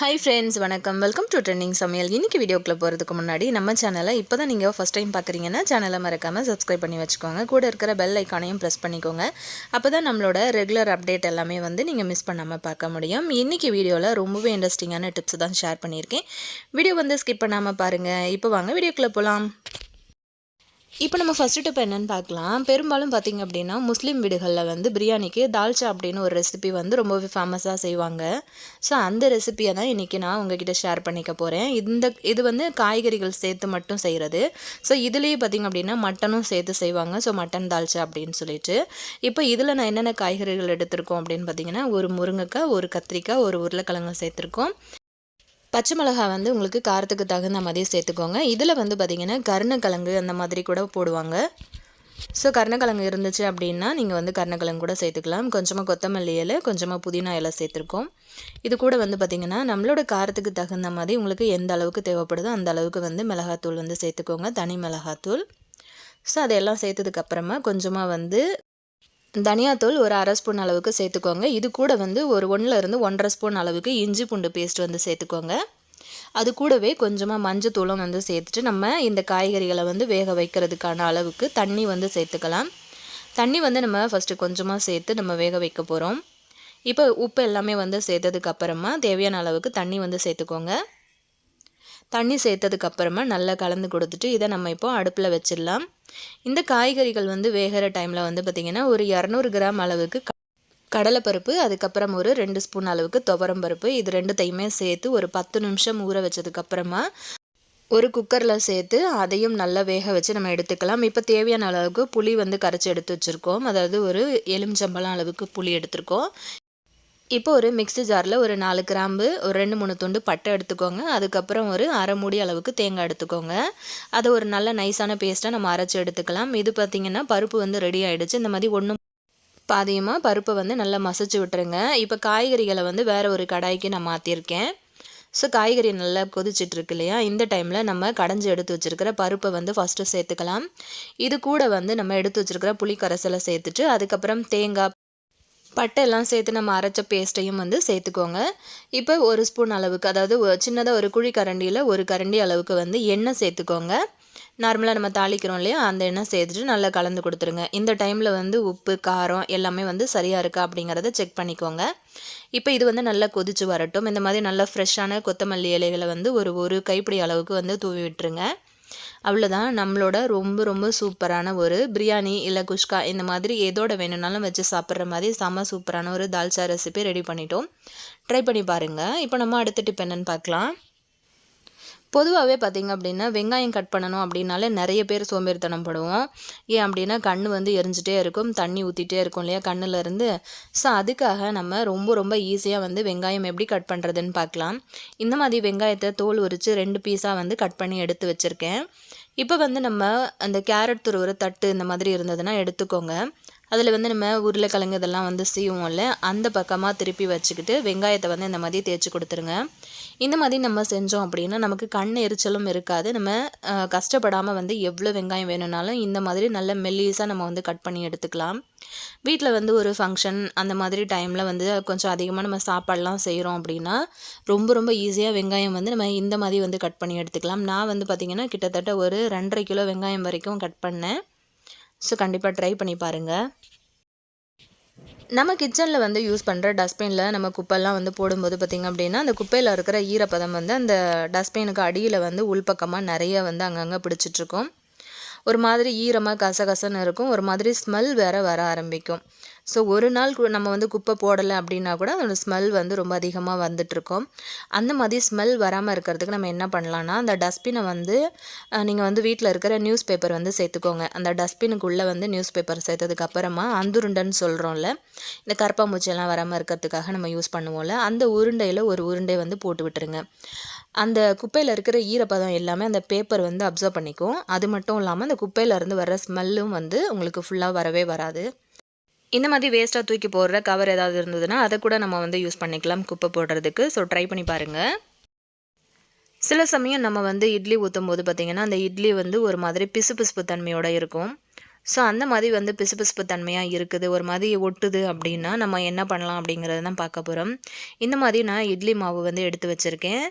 Hi friends, வணக்கம். Welcome to trending சமையல். இன்னைக்கு வீடியோக்குள்ள போகிறதுக்கு முன்னாடி நம்ம சேனலை இப்போ தான் நீங்கள் ஃபஸ்ட் டைம் பார்க்குறீங்கன்னா சேனலை மறக்காமல் சப்ஸ்கிரைப் பண்ணி வச்சுக்கோங்க. கூட இருக்கிற பெல் ஐக்கானையும் ப்ரெஸ் பண்ணிக்கோங்க. அப்போ தான் நம்மளோட ரெகுலர் அப்டேட் எல்லாமே வந்து நீங்கள் மிஸ் பண்ணாமல் பார்க்க முடியும். இன்றைக்கி வீடியோவில் ரொம்பவே இன்ட்ரெஸ்டிங்கான டிப்ஸ் தான் ஷேர் பண்ணியிருக்கேன். வீடியோ வந்து ஸ்கிப் பண்ணாமல் பாருங்கள். இப்போ வாங்க வீடியோக்குள்ளே போகலாம். இப்போ நம்ம ஃபஸ்ட்டு டிப் என்னென்னு பார்க்கலாம். பெரும்பாலும் பார்த்திங்க அப்படின்னா முஸ்லீம் வீடுகளில் வந்து பிரியாணிக்கு தால்ச்சா அப்படின்னு ஒரு ரெசிபி வந்து ரொம்பவே ஃபேமஸாக செய்வாங்க. ஸோ அந்த ரெசிபியை தான் இன்றைக்கி நான் உங்ககிட்ட ஷேர் பண்ணிக்க போகிறேன். இது வந்து காய்கறிகள் சேர்த்து மட்டும் செய்கிறது. ஸோ இதுலேயே பார்த்திங்க அப்படின்னா மட்டனும் சேர்த்து செய்வாங்க. ஸோ மட்டன் தால்ச்சா அப்படின்னு சொல்லிட்டு இப்போ இதில் நான் என்னென்ன காய்கறிகள் எடுத்திருக்கோம் அப்படின்னு பார்த்திங்கன்னா, ஒரு முருங்கைக்காய், ஒரு கத்திரிக்காய், ஒரு உருளைக்கிழங்கு சேர்த்துருக்கோம். பச்சை மிளகா வந்து உங்களுக்கு காரத்துக்கு தகுந்த மாதிரி சேர்த்துக்கோங்க. இதில் வந்து பார்த்திங்கன்னா கருணக்கிழங்கு அந்த மாதிரி கூட போடுவாங்க. ஸோ கருணக்கிழங்கு இருந்துச்சு அப்படின்னா நீங்கள் வந்து கருணக்கிழங்கு கூட சேர்த்துக்கலாம். கொஞ்சமாக கொத்தமல்லி இலை, கொஞ்சமாக புதினா இலை சேர்த்துருக்கோம். இது கூட வந்து பார்த்திங்கன்னா நம்மளோட காரத்துக்கு தகுந்த மாதிரி உங்களுக்கு எந்த அளவுக்கு தேவைப்படுதோ அந்த அளவுக்கு வந்து மிளகாத்தூள் வந்து சேர்த்துக்கோங்க, தனி மிளகாத்தூள். ஸோ அதையெல்லாம் சேர்த்ததுக்கப்புறமா கொஞ்சமாக வந்து தனியாத்தூள் ஒரு அரை ஸ்பூன் அளவுக்கு சேர்த்துக்கோங்க. இது கூட வந்து ஒரு 1லேருந்து 1.5 ஸ்பூன் அளவுக்கு இஞ்சி பூண்டு பேஸ்ட் வந்து சேர்த்துக்கோங்க. அது கூடவே கொஞ்சமாக மஞ்சத்தூளும் வந்து சேர்த்துட்டு நம்ம இந்த காய்கறிகளை வந்து வேக வைக்கிறதுக்கான அளவுக்கு தண்ணி வந்து சேர்த்துக்கலாம். தண்ணி வந்து நம்ம ஃபஸ்ட்டு கொஞ்சமாக சேர்த்து நம்ம வேக வைக்க போகிறோம். இப்போ உப்பு எல்லாமே வந்து சேர்த்ததுக்கப்புறமா தேவையான அளவுக்கு தண்ணி வந்து சேர்த்துக்கோங்க. தண்ணி சேர்த்ததுக்கப்புறமா நல்லா கலந்து கொடுத்துட்டு இதை நம்ம இப்போ அடுப்பில் வச்சிடலாம். இந்த காய்கறிகள் வந்து வேகிற டைமில் வந்து பார்த்திங்கன்னா ஒரு 200 கிராம் அளவுக்கு கடலைப்பருப்பு, அதுக்கப்புறம் ஒரு 2 ஸ்பூன் அளவுக்கு துவரம் பருப்பு, இது ரெண்டுத்தையுமே சேர்த்து ஒரு 10 நிமிஷம் ஊற வச்சதுக்கப்புறமா ஒரு குக்கரில் சேர்த்து அதையும் நல்லா வேக வச்சு நம்ம எடுத்துக்கலாம். இப்போ தேவையான அளவுக்கு புளி வந்து கரைச்சி எடுத்து வச்சுருக்கோம். அதாவது ஒரு எலுமிச்சம்பழம் அளவுக்கு புளி எடுத்திருக்கோம். இப்போ ஒரு மிக்ஸி ஜாரில் ஒரு 4 கிராம்பு, ஒரு 2-3 துண்டு பட்டை எடுத்துக்கோங்க. அதுக்கப்புறம் ஒரு அரை மூடி அளவுக்கு தேங்காய் எடுத்துக்கோங்க. அதை ஒரு நல்ல நைஸான பேஸ்ட்டாக நம்ம அரைச்சி எடுத்துக்கலாம். இது பார்த்திங்கன்னா பருப்பு வந்து ரெடி ஆகிடுச்சு. இந்த மாதிரி ஒன்றும் பாதியமாக பருப்பை வந்து நல்லா மசிச்சு விட்டுருங்க. இப்போ காய்கறிகளை வந்து வேறு ஒரு கடாய்க்கு நான் மாற்றிருக்கேன். ஸோ காய்கறி நல்லா கொதிச்சிட்ருக்கு இல்லையா, இந்த டைமில் நம்ம கடைஞ்சி எடுத்து வச்சுருக்கிற பருப்பை வந்து ஃபஸ்ட்டு சேர்த்துக்கலாம். இது கூட வந்து நம்ம எடுத்து வச்சுருக்கிற புளி கரைசலை சேர்த்துட்டு அதுக்கப்புறம் தேங்காய், பட்டை எல்லாம் சேர்த்து நம்ம அரைச்ச பேஸ்ட்டையும் வந்து சேர்த்துக்கோங்க. இப்போ ஒரு ஸ்பூன் அளவுக்கு, அதாவது சின்னதாக ஒரு குழி கரண்டியில் ஒரு கரண்டி அளவுக்கு வந்து எண்ணெய் சேர்த்துக்கோங்க. நார்மலாக நம்ம தாளிக்கிறோம் இல்லையா, அந்த எண்ணெய் சேர்த்துட்டு நல்லா கலந்து கொடுத்துருங்க. இந்த டைமில் வந்து உப்பு, காரம் எல்லாமே வந்து சரியாக இருக்கா அப்படிங்கிறத செக் பண்ணிக்கோங்க. இப்போ இது வந்து நல்லா கொதித்து வரட்டும். இந்த மாதிரி நல்லா ஃப்ரெஷ்ஷான கொத்தமல்லி இலைகளை வந்து ஒரு கைப்பிடி அளவுக்கு வந்து தூவி விட்டுருங்க. அவ்வளோதான், நம்மளோட ரொம்ப ரொம்ப சூப்பரான ஒரு பிரியாணி இல்லை குஷ்கா இந்த மாதிரி எதோட வேணும்னாலும் வச்சு சாப்பிட்ற மாதிரி செம்ம சூப்பரான ஒரு தால்ச்சா ரெசிபி ரெடி பண்ணிட்டோம். ட்ரை பண்ணி பாருங்கள். இப்போ நம்ம அடுத்த டிப் என்னென்னு பார்க்கலாம். பொதுவாகவே பார்த்திங்க அப்படின்னா வெங்காயம் கட் பண்ணணும் அப்படின்னாலே நிறைய பேர் சோம்பேறித்தனம் படுவோம். ஏன் அப்படின்னா கண் வந்து எரிஞ்சிட்டே இருக்கும், தண்ணி ஊற்றிட்டே இருக்கும் இல்லையா கண்ணுலேருந்து. ஸோ அதுக்காக நம்ம ரொம்ப ரொம்ப ஈஸியாக வந்து வெங்காயம் எப்படி கட் பண்ணுறதுன்னு பார்க்கலாம். இந்த மாதிரி வெங்காயத்தை தோல் உரித்து 2 பீஸாக வந்து கட் பண்ணி எடுத்து வச்சுருக்கேன். இப்போ வந்து நம்ம அந்த கேரட் துருவுற தட்டு இந்த மாதிரி இருந்ததுன்னா எடுத்துக்கோங்க. அதில் வந்து நம்ம உருளைக்கிழங்கு இதெல்லாம் வந்து சீவோம்ல, அந்த பக்கமாக திருப்பி வச்சுக்கிட்டு வெங்காயத்தை வந்து இந்த மாதிரி தேய்ச்சி கொடுத்துருங்க. இந்த மாதிரி நம்ம செஞ்சோம் அப்படின்னா நமக்கு கண் எரிச்சலும் இருக்காது. நம்ம கஷ்டப்படாமல் வந்து எவ்வளோ வெங்காயம் வேணும்னாலும் இந்த மாதிரி நல்ல மெல்லிஸாக நம்ம வந்து கட் பண்ணி எடுத்துக்கலாம். வீட்டில் வந்து ஒரு ஃபங்க்ஷன் அந்த மாதிரி டைமில் வந்து கொஞ்சம் அதிகமாக நம்ம சாப்பாடெலாம் செய்கிறோம் அப்படின்னா ரொம்ப ரொம்ப ஈஸியாக வெங்காயம் வந்து நம்ம இந்த மாதிரி வந்து கட் பண்ணி எடுத்துக்கலாம். நான் வந்து பார்த்திங்கன்னா கிட்டத்தட்ட ஒரு 2.5 கிலோ வெங்காயம் வரைக்கும் கட் பண்ணேன். ஸோ கண்டிப்பாக ட்ரை பண்ணி பாருங்கள். நம்ம கிச்சனில் வந்து யூஸ் பண்ணுற டஸ்ட்பினில் நம்ம குப்பைலாம் வந்து போடும்போது பார்த்திங்க அப்படின்னா அந்த குப்பையில் இருக்கிற ஈரப்பதம் வந்து அந்த டஸ்ட்பினுக்கு அடியில் வந்து உள்பக்கமாக நிறைய வந்து அங்கங்கே பிடிச்சிட்ருக்கும். ஒரு மாதிரி ஈரமாக கசகசன்னு இருக்கும், ஒரு மாதிரி ஸ்மெல் வேறு வர ஆரம்பிக்கும். ஸோ ஒரு நாள் நம்ம வந்து குப்பை போடலை அப்படின்னா கூட அதோட ஸ்மெல் வந்து ரொம்ப அதிகமாக வந்துட்டுருக்கோம். அந்த மாதிரி ஸ்மெல் வராமல் இருக்கிறதுக்கு நம்ம என்ன பண்ணலான்னா, அந்த டஸ்ட்பினை வந்து நீங்கள் வந்து வீட்டில் இருக்கிற நியூஸ் பேப்பர் வந்து சேர்த்துக்கோங்க. அந்த டஸ்ட்பினுக்குள்ளே வந்து நியூஸ் பேப்பர் சேர்த்ததுக்கப்புறமா அந்துருண்டைன்னு சொல்கிறோம்ல, இந்த கரப்பாம்பூச்சியெல்லாம் வராமல் இருக்கிறதுக்காக நம்ம யூஸ் பண்ணுவோம்ல, அந்த உருண்டையில் ஒரு உருண்டை வந்து போட்டு விட்டுருங்க. அந்த குப்பையில் இருக்கிற ஈரப்பதம் எல்லாமே அந்த பேப்பர் வந்து அப்சர்வ் பண்ணிக்கும். அது மட்டும் இல்லாமல் அந்த குப்பையிலேருந்து வர்ற ஸ்மெல்லும் வந்து உங்களுக்கு ஃபுல்லாக வரவே வராது. இந்த மாதிரி வேஸ்ட்டாக தூக்கி போடுற கவர் ஏதாவது இருந்ததுன்னா அதை கூட நம்ம வந்து யூஸ் பண்ணிக்கலாம் குப்பை போடுறதுக்கு. ஸோ ட்ரை பண்ணி பாருங்கள். சில சமயம் நம்ம வந்து இட்லி ஊற்றும் போது பார்த்திங்கன்னா அந்த இட்லி வந்து ஒரு மாதிரி பிசு பிசுப்பு தன்மையோடு இருக்கும். ஸோ அந்த மாதிரி வந்து பிசுபிசுப்பு தன்மையாக இருக்குது, ஒரு மாதிரி ஒட்டுது அப்படின்னா நம்ம என்ன பண்ணலாம் அப்படிங்கிறத தான் பார்க்க போகிறோம். இந்த மாதிரி நான் இட்லி மாவு வந்து எடுத்து வச்சுருக்கேன்.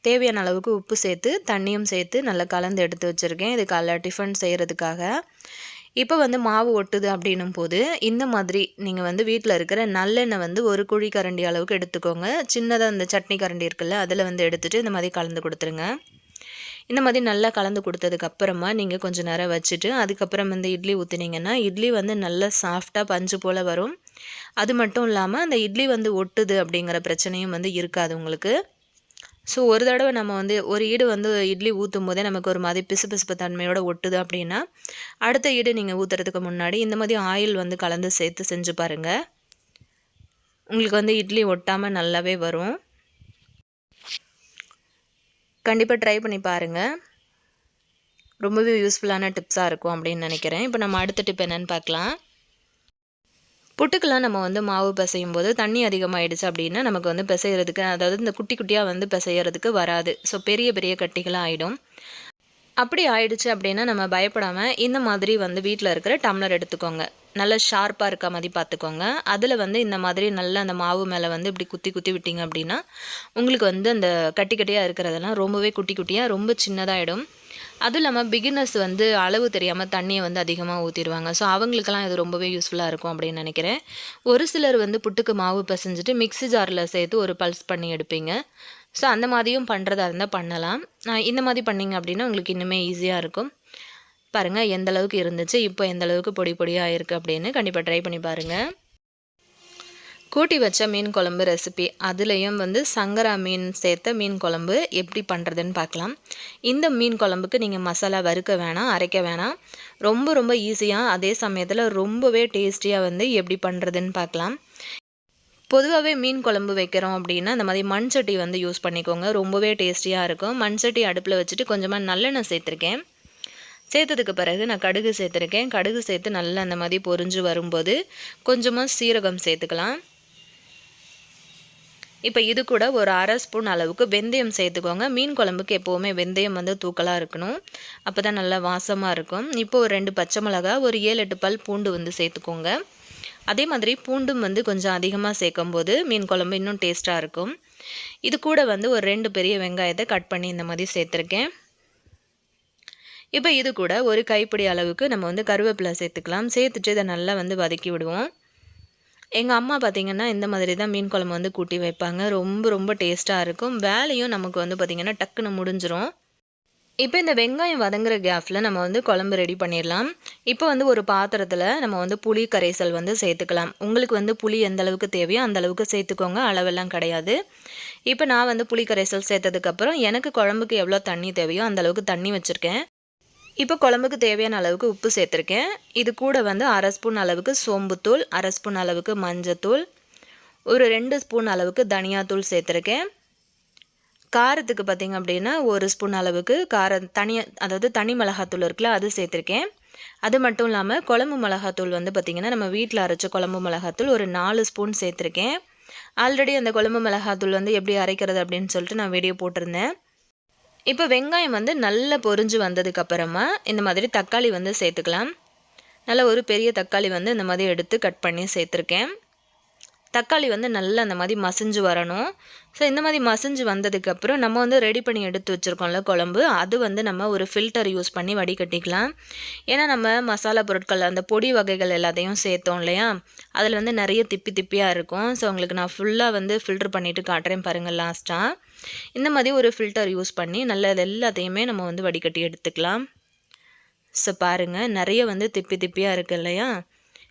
தேவையான அளவுக்கு உப்பு சேர்த்து தண்ணியும் சேர்த்து நல்லா கலந்து எடுத்து வச்சுருக்கேன். இது காலைல டிஃபன் செய்கிறதுக்காக. இப்போ வந்து மாவு ஒட்டுது அப்படின்னும் போது இந்த மாதிரி நீங்கள் வந்து வீட்டில் இருக்கிற நல்லெண்ணெய் வந்து ஒரு குழி கரண்டி அளவுக்கு எடுத்துக்கோங்க. சின்னதாக இந்த சட்னி கரண்டி இருக்குல்ல, அதில் வந்து எடுத்துகிட்டு இந்த மாதிரி கலந்து கொடுத்துருங்க. இந்த மாதிரி நல்லா கலந்து கொடுத்ததுக்கப்புறமா நீங்கள் கொஞ்சம் நேரம் வச்சுட்டு அதுக்கப்புறம் வந்து இட்லி ஊற்றினீங்கன்னா இட்லி வந்து நல்லா சாஃப்டாக பஞ்சு போல் வரும். அது மட்டும் இல்லாமல் அந்த இட்லி வந்து ஒட்டுது அப்படிங்கிற பிரச்சனையும் வந்து இருக்காது உங்களுக்கு. ஸோ ஒரு தடவை நம்ம வந்து ஒரு ஈடு வந்து இட்லி ஊற்றும் போதே நமக்கு ஒரு மாதிரி பிசுபிசுப்பு தன்மையோட ஒட்டுது அப்படின்னா அடுத்த ஈடு நீங்கள் ஊற்றுறதுக்கு முன்னாடி இந்த மாதிரி ஆயில் வந்து கலந்து சேர்த்து செஞ்சு பாருங்கள். உங்களுக்கு வந்து இட்லி ஒட்டாமல் நல்லாவே வரும். கண்டிப்பாக ட்ரை பண்ணி பாருங்கள். ரொம்பவே யூஸ்ஃபுல்லான டிப்ஸாக இருக்கும் அப்படின்னு நினைக்கிறேன். இப்போ நம்ம அடுத்த டிப் என்னென்னு பார்க்கலாம். புட்டுக்கெலாம் நம்ம வந்து மாவு பிசையும் போது தண்ணி அதிகமாகிடுச்சு அப்படின்னா நமக்கு வந்து பிசைகிறதுக்கு, அதாவது இந்த குட்டி குட்டியாக வந்து பிசைகிறதுக்கு வராது. ஸோ பெரிய பெரிய கட்டிகளாக ஆகிடும். அப்படி ஆயிடுச்சு அப்படின்னா நம்ம பயப்படாமல் இந்த மாதிரி வந்து வீட்டில் இருக்கிற டம்ளர் எடுத்துக்கோங்க. நல்லா ஷார்ப்பாக இருக்க மாதிரி பார்த்துக்கோங்க. அதில் வந்து இந்த மாதிரி நல்லா அந்த மாவு மேலே வந்து இப்படி குத்தி குத்தி விட்டிங்க அப்படின்னா உங்களுக்கு வந்து அந்த கட்டி கட்டியாக இருக்கிறதெல்லாம் ரொம்பவே குட்டி குட்டியாக ரொம்ப சின்னதாகிடும். அதுவும் இல்லாமல் பிகினர்ஸ் வந்து அளவு தெரியாமல் தண்ணியை வந்து அதிகமாக ஊற்றிடுவாங்க. ஸோ அவங்களுக்கெல்லாம் இது ரொம்பவே யூஸ்ஃபுல்லாக இருக்கும் அப்படின்னு நினைக்கிறேன். ஒரு சிலர் வந்து புட்டுக்கு மாவு பிசைஞ்சிட்டு மிக்ஸி ஜாரில் சேர்த்து ஒரு பல்ஸ் பண்ணி எடுப்பீங்க. ஸோ அந்த மாதிரியும் பண்ணுறதா இருந்தால் பண்ணலாம். இந்த மாதிரி பண்ணிங்க அப்படின்னா உங்களுக்கு இன்னுமே ஈஸியாக இருக்கும். பாருங்கள் எந்த அளவுக்கு இருந்துச்சு, இப்போ எந்த அளவுக்கு பொடி பொடியாக இருக்குது அப்படின்னு கண்டிப்பாக ட்ரை பண்ணி பாருங்கள். கூட்டி வச்ச மீன் குழம்பு ரெசிபி, அதுலேயும் வந்து சங்கரா மீன் சேர்த்த மீன் குழம்பு எப்படி பண்ணுறதுன்னு பார்க்கலாம். இந்த மீன் குழம்புக்கு நீங்கள் மசாலா வறுக்க வேணாம், அரைக்க வேணாம். ரொம்ப ரொம்ப ஈஸியாக அதே சமயத்தில் ரொம்பவே டேஸ்டியாக வந்து எப்படி பண்ணுறதுன்னு பார்க்கலாம். பொதுவாகவே மீன் குழம்பு வைக்கிறோம் அப்படின்னா இந்த மாதிரி மண் சட்டி வந்து யூஸ் பண்ணிக்கோங்க. ரொம்பவே டேஸ்டியாக இருக்கும். மண் சட்டி அடுப்பில் வச்சுட்டு கொஞ்சமாக நல்லெண்ணெய் சேர்த்துருக்கேன். சேர்த்ததுக்கு பிறகு நான் கடுகு சேர்த்துருக்கேன். கடுகு சேர்த்து நல்லா அந்த மாதிரி பொரிஞ்சு வரும்போது கொஞ்சமாக சீரகம் சேர்த்துக்கலாம். இப்போ இது கூட ஒரு அரை ஸ்பூன் அளவுக்கு வெந்தயம் சேர்த்துக்கோங்க. மீன் குழம்புக்கு எப்போவுமே வெந்தயம் வந்து தூக்கலாக இருக்கணும், அப்போ தான் நல்லா வாசமாக இருக்கும். இப்போ ஒரு 2 பச்சை மிளகா, ஒரு 7-8 பல் பூண்டு வந்து சேர்த்துக்கோங்க. அதே மாதிரி பூண்டும் வந்து கொஞ்சம் அதிகமாக சேர்க்கும்போது மீன் குழம்பு இன்னும் டேஸ்ட்டாக இருக்கும். இது கூட வந்து ஒரு 2 பெரிய வெங்காயத்தை கட் பண்ணி இந்த மாதிரி சேர்த்துருக்கேன். இப்போ இது கூட ஒரு கைப்பிடி அளவுக்கு நம்ம வந்து கருவேப்பிலை சேர்த்துக்கலாம். சேர்த்துட்டு இதை நல்லா வந்து வதக்கி விடுவோம். எங்கள் அம்மா பார்த்திங்கன்னா இந்த மாதிரி தான் மீன் குழம்பு வந்து கூட்டி வைப்பாங்க. ரொம்ப ரொம்ப டேஸ்ட்டாக இருக்கும். வேலையும் நமக்கு வந்து பார்த்திங்கன்னா டக்குன்னு முடிஞ்சிரும். இப்போ இந்த வெங்காயம் வதங்குற கேப்பில் நம்ம வந்து குழம்பு ரெடி பண்ணிடலாம். இப்போ வந்து ஒரு பாத்திரத்தில் நம்ம வந்து புளி கரைசல் வந்து சேர்த்துக்கலாம். உங்களுக்கு வந்து புளி எந்த அளவுக்கு தேவையோ அந்த அளவுக்கு சேர்த்துக்கோங்க, அளவெல்லாம் கிடையாது. இப்போ நான் வந்து புளி கரைசல் சேர்த்ததுக்கப்புறம் எனக்கு குழம்புக்கு எவ்வளோ தண்ணி தேவையோ அந்த அளவுக்கு தண்ணி வச்சுருக்கேன். இப்போ குழம்புக்கு தேவையான அளவுக்கு உப்பு சேர்த்துருக்கேன். இது கூட வந்து அரை ஸ்பூன் அளவுக்கு சோம்புத்தூள், அரை ஸ்பூன் அளவுக்கு மஞ்சத்தூள், ஒரு 2 ஸ்பூன் அளவுக்கு தனியாத்தூள் சேர்த்துருக்கேன். காரத்துக்கு பார்த்திங்க அப்படின்னா ஒரு ஸ்பூன் அளவுக்கு அதாவது தனி மிளகாத்தூள் இருக்குல்ல, அது சேர்த்துருக்கேன். அது மட்டும் இல்லாமல் குழம்பு மிளகாத்தூள் வந்து பார்த்திங்கன்னா நம்ம வீட்டில் அரைச்ச குழம்பு மிளகாத்தூள் ஒரு 4 ஸ்பூன் சேர்த்துருக்கேன். ஆல்ரெடி அந்த குழம்பு மிளகாத்தூள் வந்து எப்படி அரைக்கிறது அப்படின்னு சொல்லிட்டு நான் வீடியோ போட்டிருந்தேன். இப்போ வெங்காயம் வந்து நல்லா பொரிஞ்சு வந்ததுக்கப்புறமா இந்த மாதிரி தக்காளி வந்து சேர்த்துக்கலாம். நல்லா ஒரு பெரிய தக்காளி வந்து இந்த மாதிரி எடுத்து கட் பண்ணி சேர்த்துருக்கேன். தக்காளி வந்து நல்லா அந்த மாதிரி மசிஞ்சு வரணும். ஸோ இந்த மாதிரி மசிஞ்சு வந்ததுக்கப்புறம் நம்ம வந்து ரெடி பண்ணி எடுத்து வச்சுருக்கோம்ல குழம்பு, அது வந்து நம்ம ஒரு ஃபில்டர் யூஸ் பண்ணி வடிகட்டிக்கலாம். ஏன்னா நம்ம மசாலா பொருட்கள் அந்த பொடி வகைகள் எல்லாத்தையும் சேர்த்தோம் இல்லையா, அதில் வந்து நிறைய திப்பி திப்பியாக இருக்கும். ஸோ உங்களுக்கு நான் ஃபுல்லாக வந்து ஃபில்டர் பண்ணிவிட்டு காட்டுறேன் பாருங்கள் லாஸ்ட்டாக. இந்த மாதிரி ஒரு ஃபில்டர் யூஸ் பண்ணி நல்லா இது எல்லாத்தையுமே நம்ம வந்து வடிகட்டி எடுத்துக்கலாம். ஸோ பாருங்கள் நிறைய வந்து திப்பி திப்பியாக இருக்குது இல்லையா.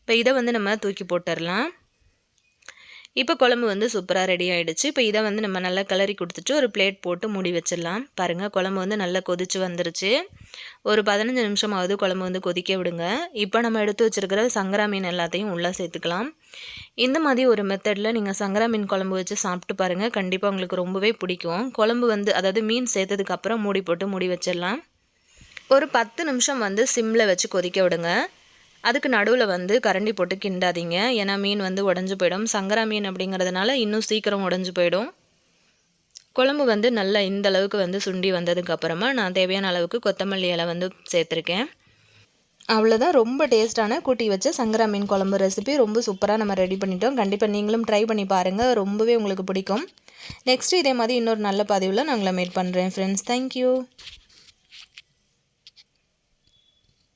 இப்போ இதை வந்து நம்ம தூக்கி போட்டுடலாம். இப்போ குழம்பு வந்து சூப்பராக ரெடி ஆகிடுச்சு. இப்போ இதை வந்து நம்ம நல்லா கிளறி கொடுத்துட்டு ஒரு பிளேட் போட்டு மூடி வச்சிடலாம். பாருங்கள் குழம்பு வந்து நல்லா கொதிச்சு வந்துருச்சு. ஒரு 15 நிமிஷமாவது குழம்பு வந்து கொதிக்க விடுங்க. இப்போ நம்ம எடுத்து வச்சுருக்கிற சங்கரா மீன் எல்லாத்தையும் உள்ளே சேர்த்துக்கலாம். இந்த மாதிரி ஒரு மெத்தடில் நீங்கள் சங்கரா மீன் குழம்பு வச்சு சாப்பிட்டு பாருங்கள், கண்டிப்பாக உங்களுக்கு ரொம்பவே பிடிக்கும். குழம்பு வந்து அதாவது மீன் சேர்த்ததுக்கப்புறம் மூடி போட்டு மூடி வச்சிடலாம். ஒரு 10 நிமிஷம் வந்து சிம்மில் வச்சு கொதிக்க விடுங்க. அதுக்கு நடுவில் வந்து கரண்டி போட்டு கிண்டாதீங்க, ஏன்னா மீன் வந்து உடஞ்சி போயிடும். சங்கரா மீன் அப்படிங்கிறதுனால இன்னும் சீக்கிரம் உடஞ்சி போயிடும். குழம்பு வந்து நல்லா இந்த அளவுக்கு வந்து சுண்டி வந்ததுக்கப்புறமா நான் தேவையான அளவுக்கு கொத்தமல்லி இலை வந்து சேர்த்துருக்கேன். அவ்வளோதான், ரொம்ப டேஸ்ட்டான கூட்டி வச்ச சங்கரா மீன் குழம்பு ரெசிபி ரொம்ப சூப்பராக நம்ம ரெடி பண்ணிட்டோம். கண்டிப்பாக நீங்களும் ட்ரை பண்ணி பாருங்கள், ரொம்பவே உங்களுக்கு பிடிக்கும். நெக்ஸ்ட்டு இதே மாதிரி இன்னொரு நல்ல பதிவில் நான் உங்களை மீட் பண்ணுறேன் ஃப்ரெண்ட்ஸ். தேங்க்யூ.